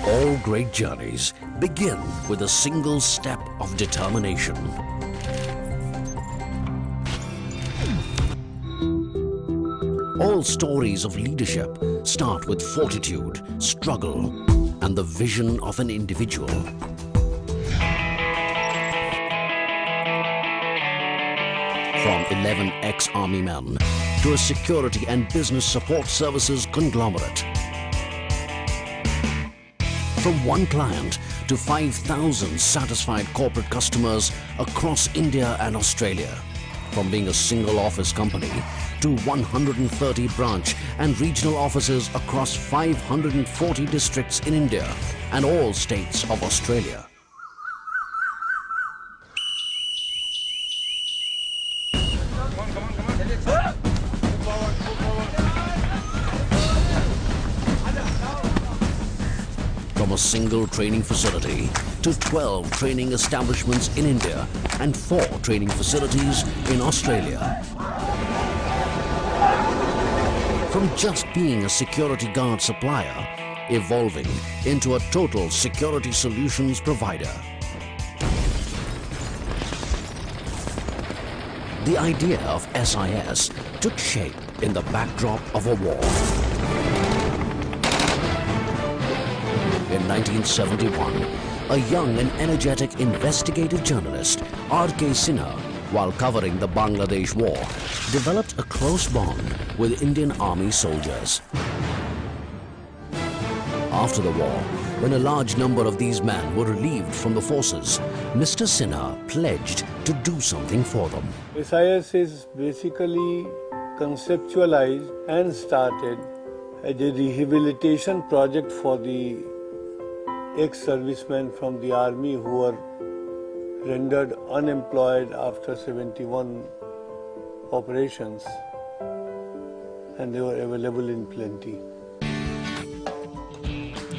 All great journeys begin with a single step of determination. All stories of leadership start with fortitude, struggle, and the vision of an individual. From 11 ex-army men to a security and business support services conglomerate. From one client to 5,000 satisfied corporate customers across India and Australia. From being a single office company to 130 branch and regional offices across 540 districts in India and all states of Australia. From a single training facility to 12 training establishments in India and 4 training facilities in Australia. From just being a security guard supplier, evolving into a total security solutions provider. The idea of SIS took shape in the backdrop of a war. In 1971, a young and energetic investigative journalist, R.K. Sinha, while covering the Bangladesh War, developed a close bond with Indian Army soldiers. After the war, when a large number of these men were relieved from the forces, Mr. Sinha pledged to do something for them. SIS is basically conceptualized and started as a rehabilitation project for the ex-servicemen from the army who were rendered unemployed after 71 operations, and they were available in plenty.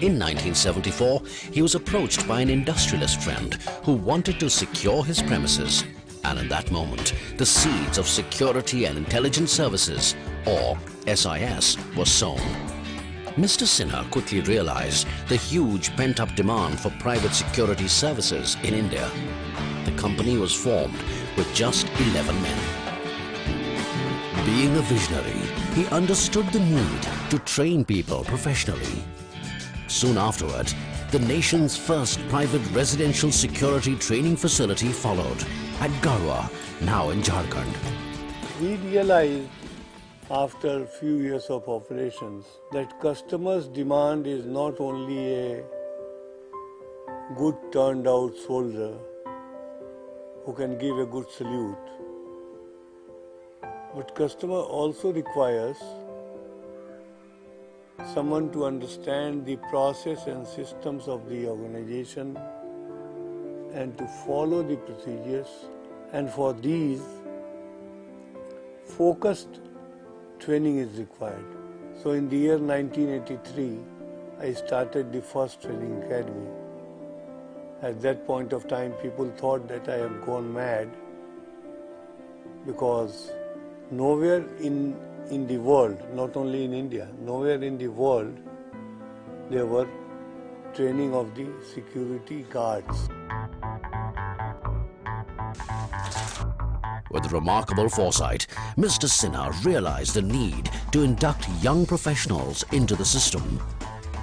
In 1974, he was approached by an industrialist friend who wanted to secure his premises, and in that moment, the seeds of Security and Intelligence Services, or SIS, were sown. Mr. Sinha quickly realized the huge pent-up demand for private security services in India. The company was formed with just 11 men. Being a visionary, he understood the need to train people professionally. Soon afterward, the nation's first private residential security training facility followed at Garhwa, now in Jharkhand. We realized after a few years of operations that customers' demand is not only a good turned out soldier who can give a good salute, but customer also requires someone to understand the process and systems of the organization and to follow the procedures, and for these focused training is required. So in the year 1983, I started the first training academy. At that point of time, people thought that I have gone mad because nowhere in the world, not only in India, nowhere in the world there were training of the security guards. With remarkable foresight, Mr. Sinha realized the need to induct young professionals into the system.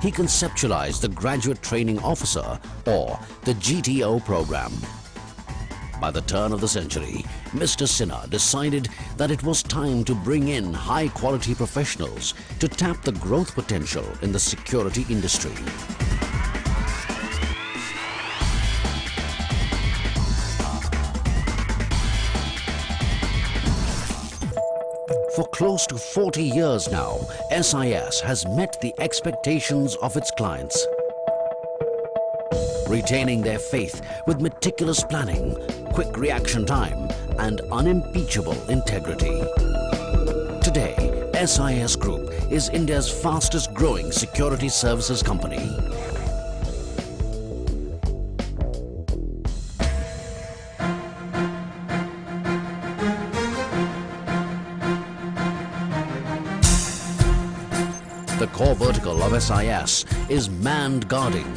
He conceptualized the Graduate Training Officer, or the GTO program. By the turn of the century, Mr. Sinha decided that it was time to bring in high-quality professionals to tap the growth potential in the security industry. For close to 40 years now, SIS has met the expectations of its clients, retaining their faith with meticulous planning, quick reaction time, and unimpeachable integrity. Today, SIS Group is India's fastest growing security services company. The core vertical of SIS is manned guarding.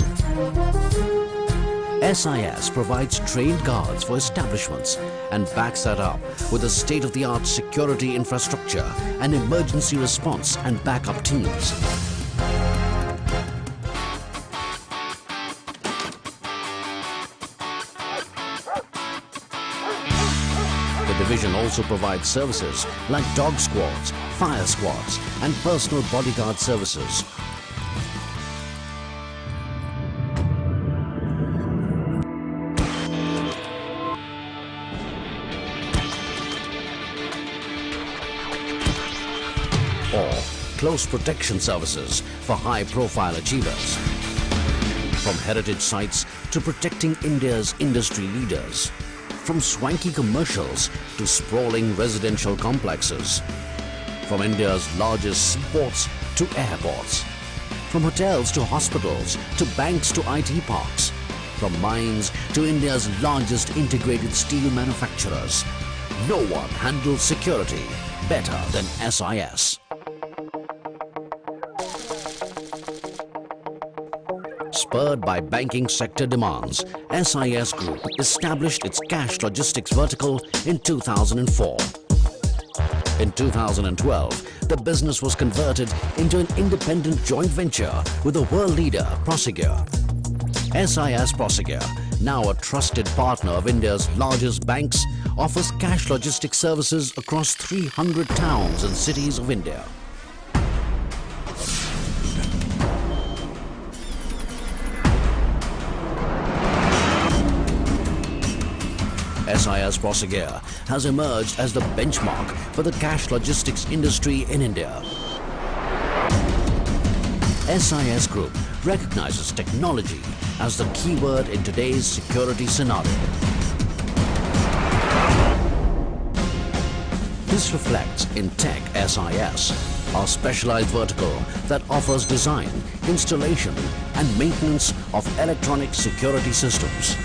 SIS provides trained guards for establishments and backs that up with a state-of-the-art security infrastructure and emergency response and backup teams. The division also provides services like dog squads, fire squads, and personal bodyguard services. Or close protection services for high-profile achievers. From heritage sites to protecting India's industry leaders. From swanky commercials to sprawling residential complexes. From India's largest seaports to airports. From hotels to hospitals to banks to IT parks. From mines to India's largest integrated steel manufacturers. No one handles security better than SIS. Spurred by banking sector demands, SIS Group established its cash logistics vertical in 2004. In 2012, the business was converted into an independent joint venture with the world leader Prosegur. SIS Prosegur, now a trusted partner of India's largest banks, offers cash logistics services across 300 towns and cities of India. SIS Prosegur has emerged as the benchmark for the cash logistics industry in India. SIS Group recognizes technology as the keyword in today's security scenario. This reflects in Tech SIS, our specialized vertical that offers design, installation and maintenance of electronic security systems.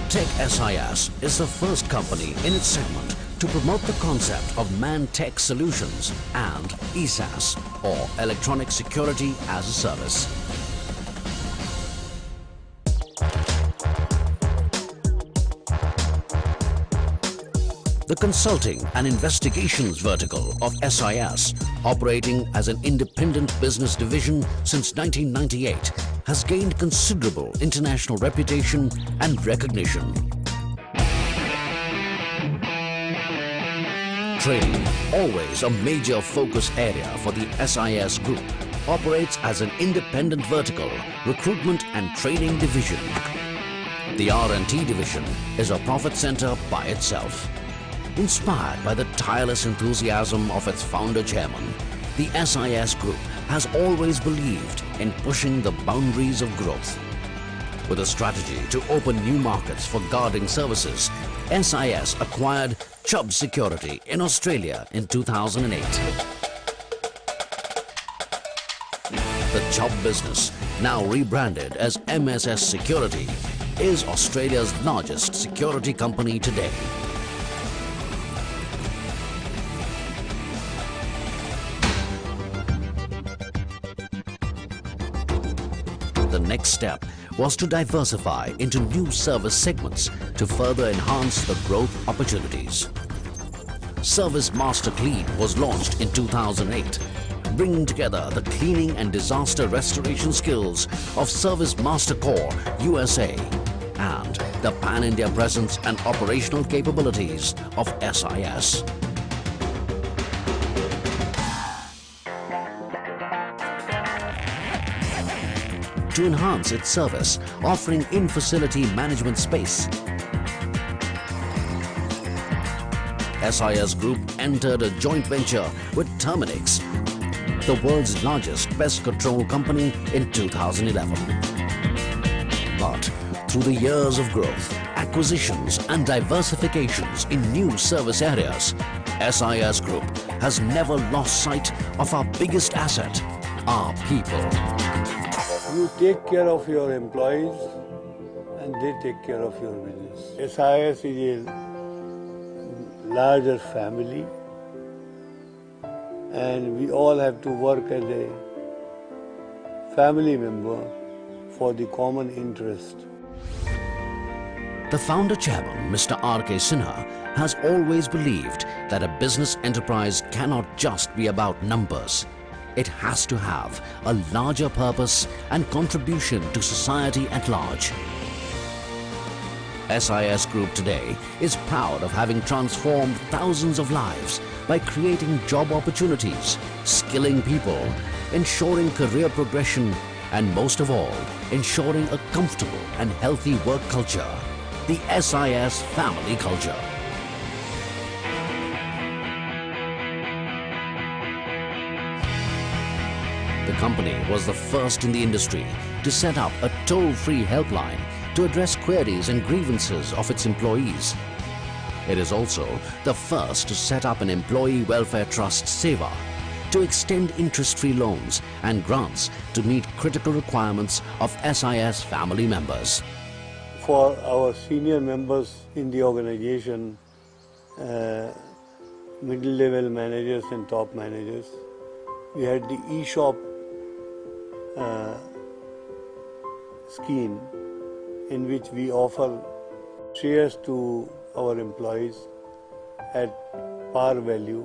Tech SIS is the first company in its segment to promote the concept of manned tech solutions and ESAS, or Electronic Security as a Service. The Consulting and Investigations vertical of SIS, operating as an independent business division since 1998, has gained considerable international reputation and recognition. Training, always a major focus area for the SIS Group, operates as an independent vertical recruitment and training division. The R&T division is a profit center by itself. Inspired by the tireless enthusiasm of its founder chairman, the SIS Group has always believed in pushing the boundaries of growth. With a strategy to open new markets for guarding services, SIS acquired Chubb Security in Australia in 2008. The Chubb business, now rebranded as MSS Security, is Australia's largest security company today. The next step was to diversify into new service segments to further enhance the growth opportunities. Service Master Clean was launched in 2008, bringing together the cleaning and disaster restoration skills of Service Master Corps USA and the pan-India presence and operational capabilities of SIS. To enhance its service, offering in-facility management space, SIS Group entered a joint venture with Terminix, the world's largest pest control company, in 2011. But through the years of growth, acquisitions and diversifications in new service areas, SIS Group has never lost sight of our biggest asset, our people. You take care of your employees and they take care of your business. SIS is a larger family and we all have to work as a family member for the common interest. The founder chairman, Mr. R.K. Sinha, has always believed that a business enterprise cannot just be about numbers. It has to have a larger purpose and contribution to society at large. SIS Group today is proud of having transformed thousands of lives by creating job opportunities, skilling people, ensuring career progression, and most of all, ensuring a comfortable and healthy work culture, the SIS family culture. The company was the first in the industry to set up a toll-free helpline to address queries and grievances of its employees. It is also the first to set up an employee welfare trust Seva to extend interest-free loans and grants to meet critical requirements of SIS family members. For our senior members in the organization, middle-level managers and top managers, we had the e-shop scheme in which we offer shares to our employees at par value,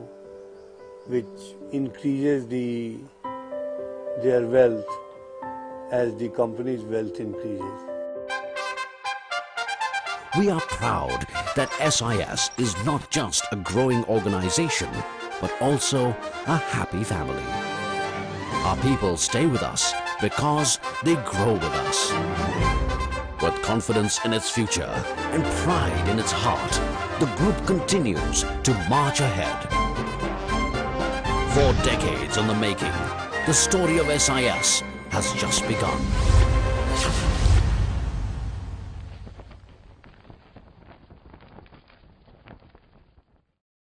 which increases their wealth as the company's wealth increases. We are proud that SIS is not just a growing organization, but also a happy family. Our people stay with us because they grow with us. With confidence in its future and pride in its heart, the group continues to march ahead. 4 decades in the making, the story of SIS has just begun.